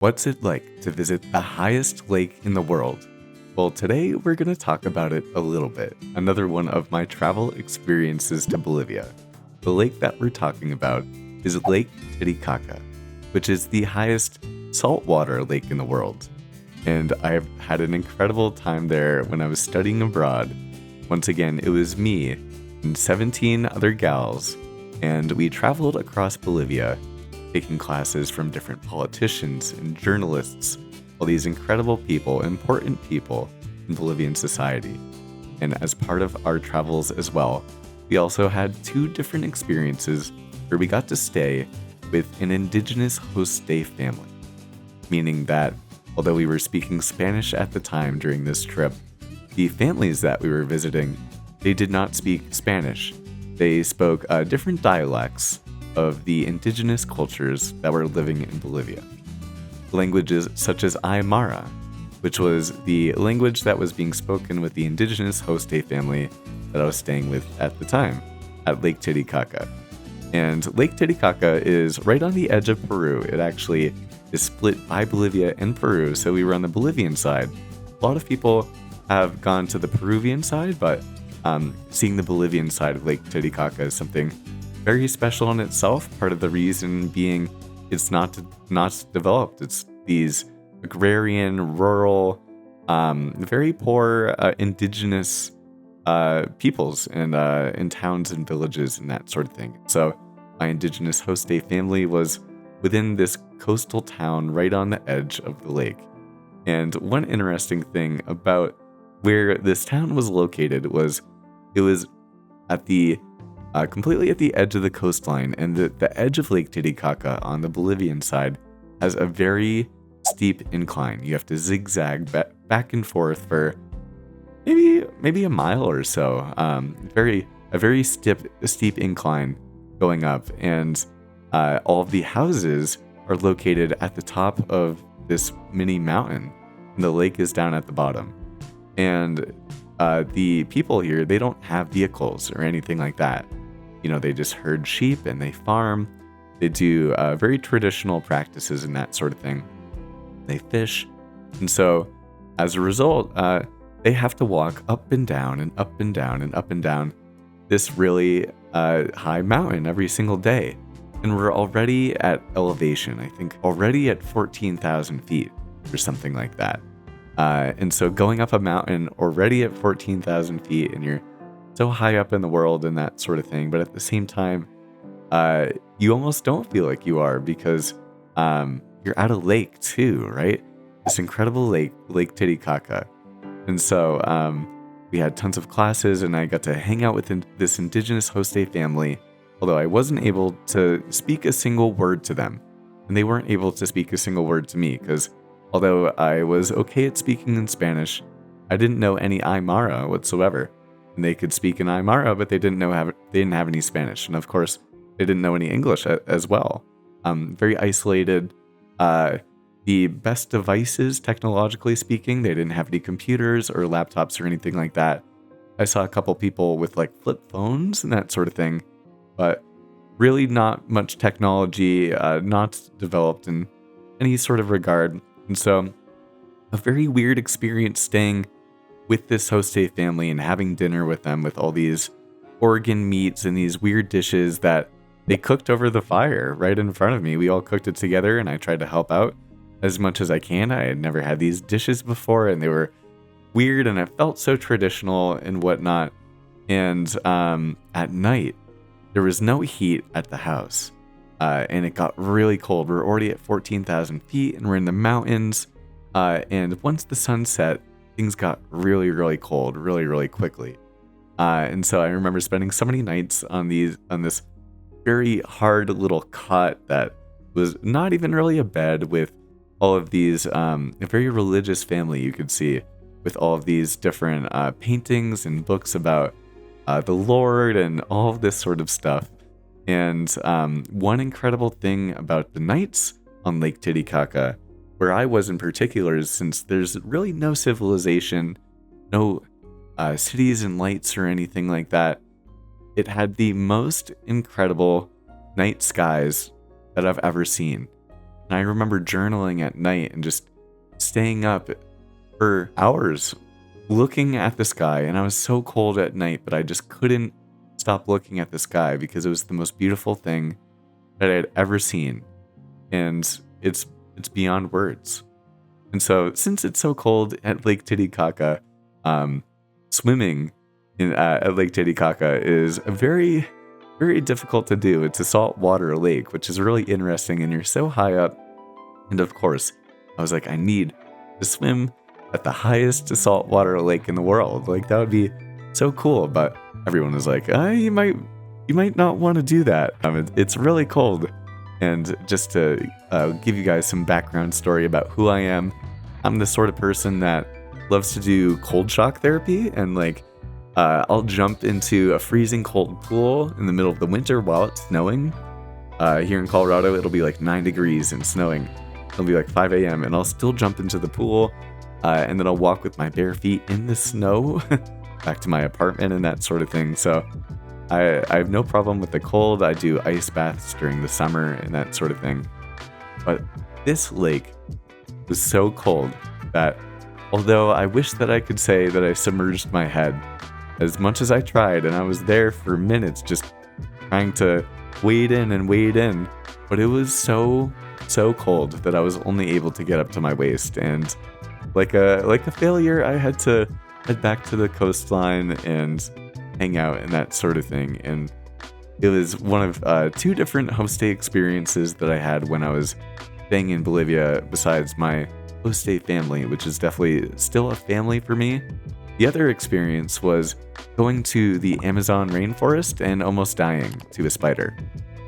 What's it like to visit the highest lake in the world? Well, today we're going to talk about it a little bit. Another one of my travel experiences to Bolivia. The lake that we're talking about is Lake Titicaca, which is the highest saltwater lake in the world. And I've had an incredible time there when I was studying abroad. Once again, it was me and 17 other gals, and we traveled across Bolivia taking classes from different politicians and journalists, all these incredible people, important people in Bolivian society. And as part of our travels as well, we also had two different experiences where we got to stay with an indigenous host stay family, meaning that although we were speaking Spanish at the time during this trip, the families that we were visiting, they did not speak Spanish. They spoke different dialects of the indigenous cultures that were living in Bolivia. Languages such as Aymara, which was the language that was being spoken with the indigenous host stay family that I was staying with at the time at Lake Titicaca. And Lake Titicaca is right on the edge of Peru. It actually is split by Bolivia and Peru, so we were on the Bolivian side. A lot of people have gone to the Peruvian side, but seeing the Bolivian side of Lake Titicaca is something very special in itself. Part of the reason being it's not developed. It's these agrarian, rural, very poor indigenous peoples and in towns and villages and that sort of thing. So my indigenous host stay family was within this coastal town right on the edge of the lake. And one interesting thing about where this town was located was it was at the completely at the edge of the coastline, and the edge of Lake Titicaca on the Bolivian side has a very steep incline. You have to zigzag back and forth for maybe a mile or so. A very steep incline going up, and all of the houses are located at the top of this mini mountain, and the lake is down at the bottom. And the people here, they don't have vehicles or anything like that. You know, they just herd sheep and they farm. They do very traditional practices and that sort of thing. They fish. And so as a result, they have to walk up and down and up and down and up and down this really high mountain every single day. And we're already at elevation, I think already at 14,000 feet or something like that. And so going up a mountain already at 14,000 feet, and you're so high up in the world and that sort of thing, but at the same time, you almost don't feel like you are, because you're at a lake too, right? This incredible Lake Titicaca. And so we had tons of classes, and I got to hang out with this indigenous host stay family, although I wasn't able to speak a single word to them, and they weren't able to speak a single word to me, because although I was okay at speaking in Spanish, I didn't know any Aymara whatsoever. And they could speak in Aymara, but they didn't have any Spanish, and of course, they didn't know any English as well. Very isolated. The best devices, technologically speaking, they didn't have any computers or laptops or anything like that. I saw a couple people with like flip phones and that sort of thing, but really not much technology, not developed in any sort of regard. And so, a very weird experience staying with this host stay family and having dinner with them with all these organ meats and these weird dishes that they cooked over the fire right in front of me. We all cooked it together, and I tried to help out as much as I can. I had never had these dishes before, and they were weird, and it felt so traditional and whatnot. And at night, there was no heat at the house, and it got really cold. We're already at 14,000 feet, and we're in the mountains. And once the sun set, things got really, really cold, really, really quickly. And so I remember spending so many nights on this very hard little cot that was not even really a bed, with all of these, a very religious family you could see, with all of these different paintings and books about the Lord and all of this sort of stuff. And one incredible thing about the nights on Lake Titicaca, where I was in particular, is since there's really no civilization, no cities and lights or anything like that, it had the most incredible night skies that I've ever seen. And I remember journaling at night and just staying up for hours looking at the sky. And I was so cold at night, but I just couldn't stop looking at the sky because it was the most beautiful thing that I had ever seen. And it's beyond words. And so, since it's so cold at Lake Titicaca, swimming at Lake Titicaca is a very, very difficult to do. It's a saltwater lake, which is really interesting, and you're so high up. And of course, I was like, I need to swim at the highest saltwater lake in the world. Like, that would be so cool. But everyone was like, you might not want to do that. It's really cold. And just to give you guys some background story about who I am, I'm the sort of person that loves to do cold shock therapy, and I'll jump into a freezing cold pool in the middle of the winter while it's snowing. Here in Colorado, it'll be like 9 degrees and snowing. It'll be like 5 a.m. and I'll still jump into the pool, and then I'll walk with my bare feet in the snow back to my apartment and that sort of thing. So I have no problem with the cold. I do ice baths during the summer and that sort of thing. But this lake was so cold that although I wish that I could say that I submerged my head as much as I tried, and I was there for minutes just trying to wade in, but it was so cold that I was only able to get up to my waist. And like a failure, I had to head back to the coastline and hang out and that sort of thing. And it was one of 2 different homestay experiences that I had when I was staying in Bolivia, besides my homestay family, which is definitely still a family for me. The other experience was going to the Amazon rainforest and almost dying to a spider.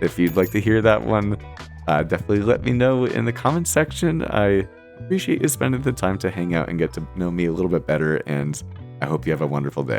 If you'd like to hear that one, definitely let me know in the comments section. I appreciate you spending the time to hang out and get to know me a little bit better, and I hope you have a wonderful day.